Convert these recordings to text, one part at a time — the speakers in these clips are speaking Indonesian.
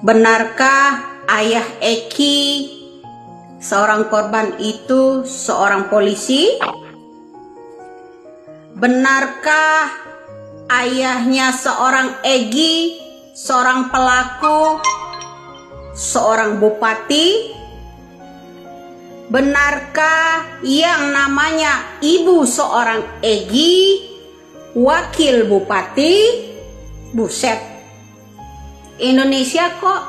Benarkah ayah Eki, seorang korban itu seorang polisi? Benarkah ayahnya seorang Egi, seorang pelaku, seorang bupati? Benarkah yang namanya ibu seorang Egi, wakil bupati? Buset, Indonesia kok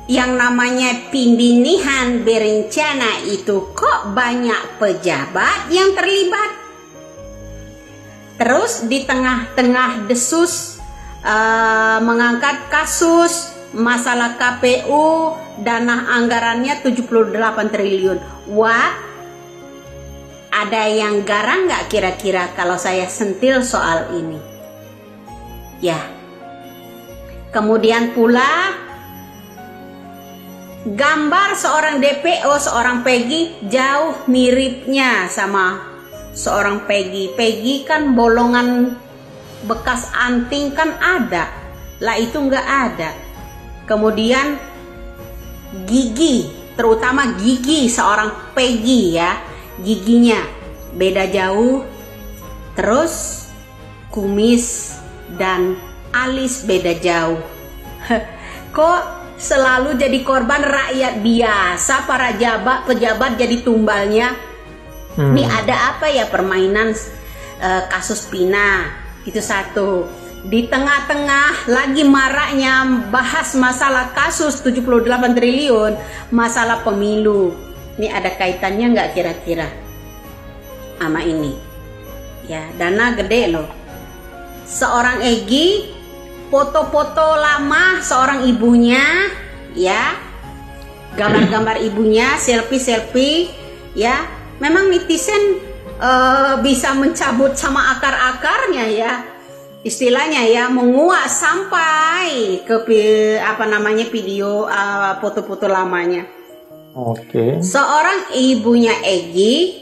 yang namanya pembinihan berencana itu kok banyak pejabat yang terlibat. Terus di tengah-tengah desus mengangkat kasus masalah KPU, dana anggarannya 78 triliun. Wah, ada yang garang nggak kira-kira kalau saya sentil soal ini? Ya, kemudian pula gambar seorang DPO, seorang Peggy jauh miripnya sama seorang Peggy. Peggy kan bolongan bekas anting kan ada, lah itu nggak ada. Kemudian gigi, terutama gigi seorang Peggy ya, giginya beda jauh. Terus kumis dan alis beda jauh. Kok selalu jadi korban rakyat biasa, para pejabat jadi tumbalnya? Ini ada apa ya permainan kasus Pina? Itu satu. Di tengah-tengah lagi maraknya bahas masalah kasus 78 triliun, masalah pemilu. Ini ada kaitannya nggak kira-kira sama ini? Ya, dana gede loh. Seorang Egi, foto-foto lama seorang ibunya, ya, gambar-gambar ibunya, selfie, ya. Memang netizen bisa mencabut sama akar-akarnya ya, istilahnya ya, menguak sampai ke video foto-foto lamanya. Oke. Seorang ibunya Egi,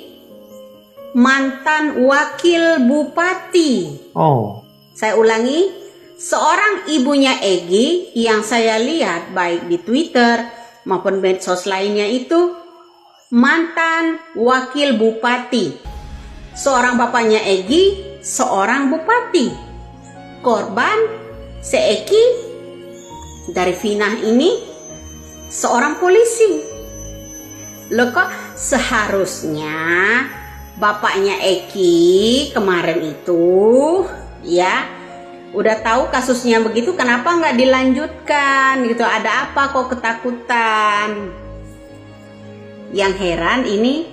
mantan wakil bupati. Oh. Saya ulangi, seorang ibunya Egi yang saya lihat baik di Twitter maupun medsos lainnya itu mantan wakil bupati. Seorang bapaknya Egi, seorang bupati. Korban si Eki dari Vina ini seorang polisi. Loh, kok seharusnya bapaknya Eki kemarin itu ya udah tahu kasusnya begitu, kenapa nggak dilanjutkan gitu? Ada apa kok ketakutan? Yang heran ini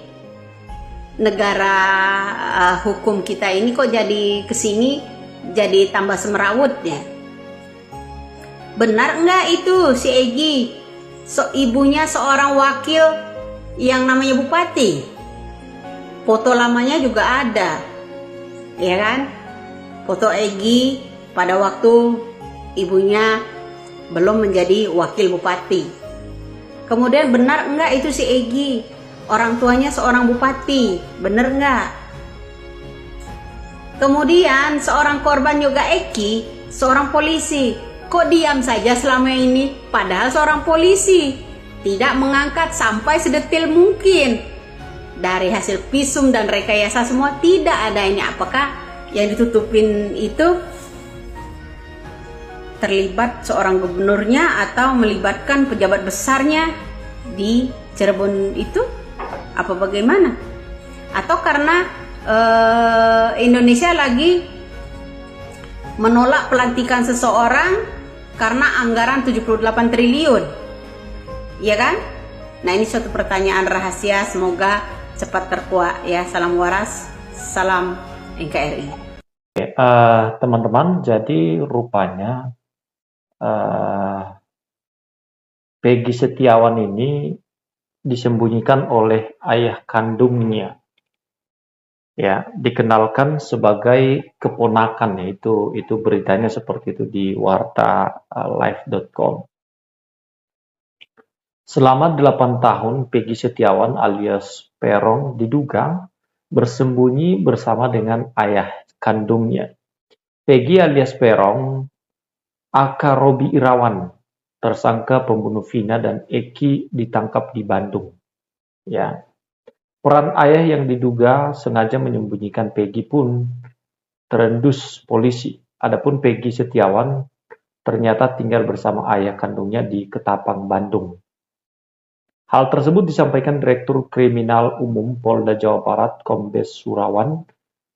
negara hukum kita ini kok jadi kesini jadi tambah semerawut ya. Benar nggak itu si Egi, ibunya seorang wakil yang namanya bupati? Foto lamanya juga ada, ya kan? Foto Egi pada waktu ibunya belum menjadi wakil bupati. Kemudian benar enggak itu si Egi, orang tuanya seorang bupati? Benar enggak? Kemudian seorang korban juga Eki, seorang polisi. Kok diam saja selama ini? Padahal seorang polisi tidak mengangkat sampai sedetil mungkin. Dari hasil visum dan rekayasa semua tidak ada ini. Apakah yang ditutupin itu terlibat seorang gubernurnya atau melibatkan pejabat besarnya di Cirebon itu? Apa bagaimana? Atau karena Indonesia lagi menolak pelantikan seseorang karena anggaran 78 triliun, ya kan? Nah, ini suatu pertanyaan rahasia, semoga cepat terkuak ya. Salam waras, salam NKRI. Teman-teman, jadi rupanya Peggy Setiawan ini disembunyikan oleh ayah kandungnya. Ya, dikenalkan sebagai keponakan, itu beritanya seperti itu di wartalive.com. Selama 8 tahun Peggy Setiawan alias Peron diduga bersembunyi bersama dengan ayah kandungnya. Peggy alias Peron Aka Robi Irawan, tersangka pembunuh Vina dan Eki ditangkap di Bandung. Ya, peran ayah yang diduga sengaja menyembunyikan Peggy pun terendus polisi. Adapun Peggy Setiawan ternyata tinggal bersama ayah kandungnya di Ketapang, Bandung. Hal tersebut disampaikan Direktur Kriminal Umum Polda Jawa Barat Kombes Surawan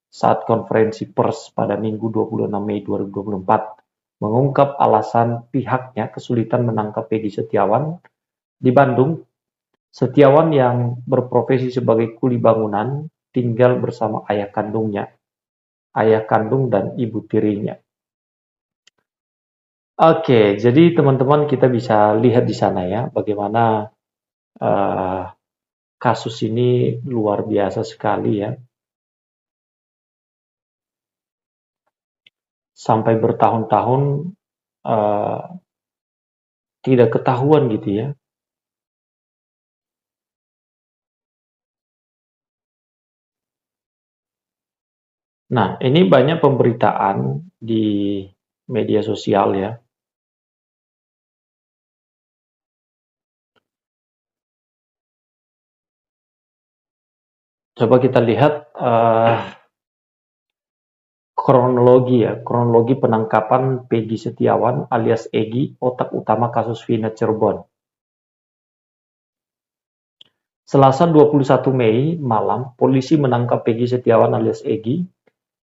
saat konferensi pers pada Minggu 26 Mei 2024, mengungkap alasan pihaknya kesulitan menangkap Peggy Setiawan di Bandung. Setiawan yang berprofesi sebagai kuli bangunan tinggal bersama ayah kandung dan ibu tirinya. Oke, jadi teman-teman kita bisa lihat di sana ya, bagaimana kasus ini luar biasa sekali ya. Sampai bertahun-tahun tidak ketahuan gitu ya. Nah, ini banyak pemberitaan di media sosial ya. Coba kita lihat kronologi penangkapan Peggy Setiawan alias Egy, otak utama kasus Vina Cirebon. Selasa 21 Mei malam, polisi menangkap Peggy Setiawan alias Egy.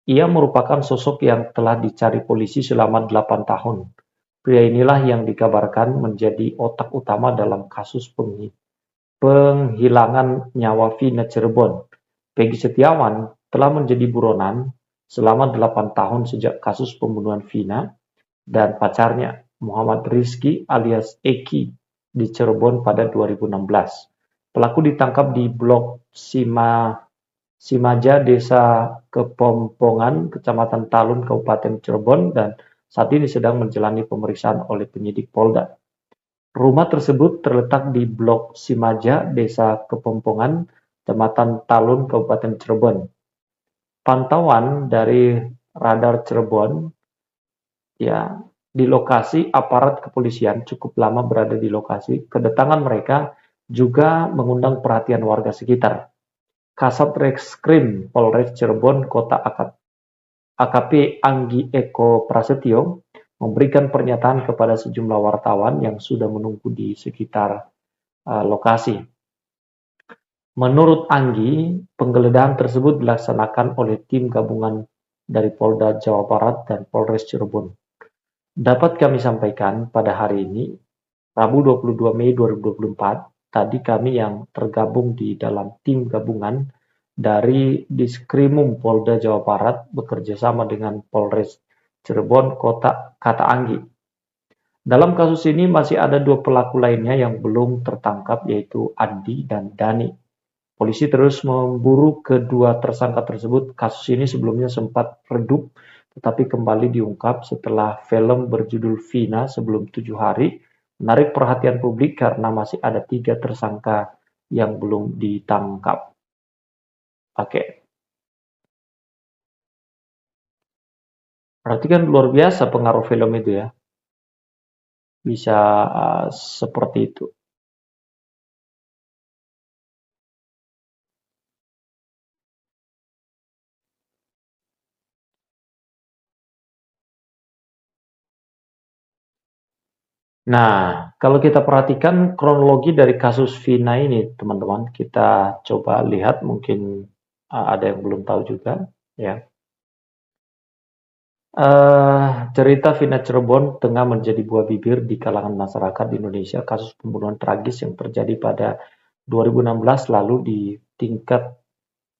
Ia merupakan sosok yang telah dicari polisi selama 8 tahun. Pria inilah yang dikabarkan menjadi otak utama dalam kasus penghilangan nyawa Vina Cirebon. Peggy Setiawan telah menjadi buronan selama 8 tahun sejak kasus pembunuhan Vina dan pacarnya Muhammad Rizky alias Eki di Cirebon pada 2016. Pelaku ditangkap di Blok Simaja, Desa Kepompongan, Kecamatan Talun, Kabupaten Cirebon, dan saat ini sedang menjalani pemeriksaan oleh penyidik Polda. Rumah tersebut terletak di Blok Simaja, Desa Kepompongan, Kecamatan Talun, Kabupaten Cirebon. Pantauan dari radar Cirebon, ya, di lokasi aparat kepolisian cukup lama berada di lokasi. Kedatangan mereka juga mengundang perhatian warga sekitar. Kasat Reskrim Polres Cirebon Kota AKP Anggi Eko Prasetyo memberikan pernyataan kepada sejumlah wartawan yang sudah menunggu di sekitar lokasi. Menurut Anggi, penggeledahan tersebut dilaksanakan oleh tim gabungan dari Polda Jawa Barat dan Polres Cirebon. Dapat kami sampaikan pada hari ini, Rabu 22 Mei 2024, tadi kami yang tergabung di dalam tim gabungan dari Diskrimum Polda Jawa Barat bekerja sama dengan Polres Cirebon kata Anggi. Dalam kasus ini masih ada 2 pelaku lainnya yang belum tertangkap, yaitu Andi dan Dani. Polisi terus memburu kedua tersangka tersebut. Kasus ini sebelumnya sempat redup, tetapi kembali diungkap setelah film berjudul Vina sebelum 7 hari menarik perhatian publik karena masih ada 3 tersangka yang belum ditangkap. Oke. Berarti kan luar biasa pengaruh film itu ya. Bisa seperti itu. Nah, kalau kita perhatikan kronologi dari kasus Vina ini, teman-teman, kita coba lihat, mungkin ada yang belum tahu juga, ya. Cerita Vina Cirebon tengah menjadi buah bibir di kalangan masyarakat di Indonesia. Kasus pembunuhan tragis yang terjadi pada 2016 lalu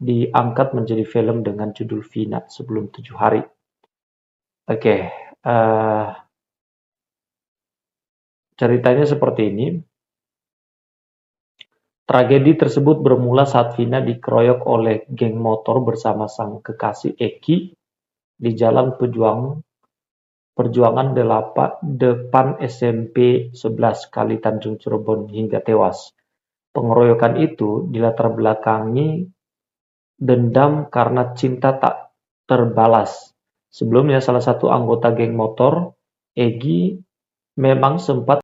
diangkat menjadi film dengan judul Vina sebelum 7 hari. Oke. Ceritanya seperti ini. Tragedi tersebut bermula saat Vina dikeroyok oleh geng motor bersama sang kekasih Eki di Jalan Perjuangan depan SMP 11 Kali Tanjung Cirebon hingga tewas. Pengeroyokan itu dilatar belakangi dendam karena cinta tak terbalas. Sebelumnya salah satu anggota geng motor Egy memang sempat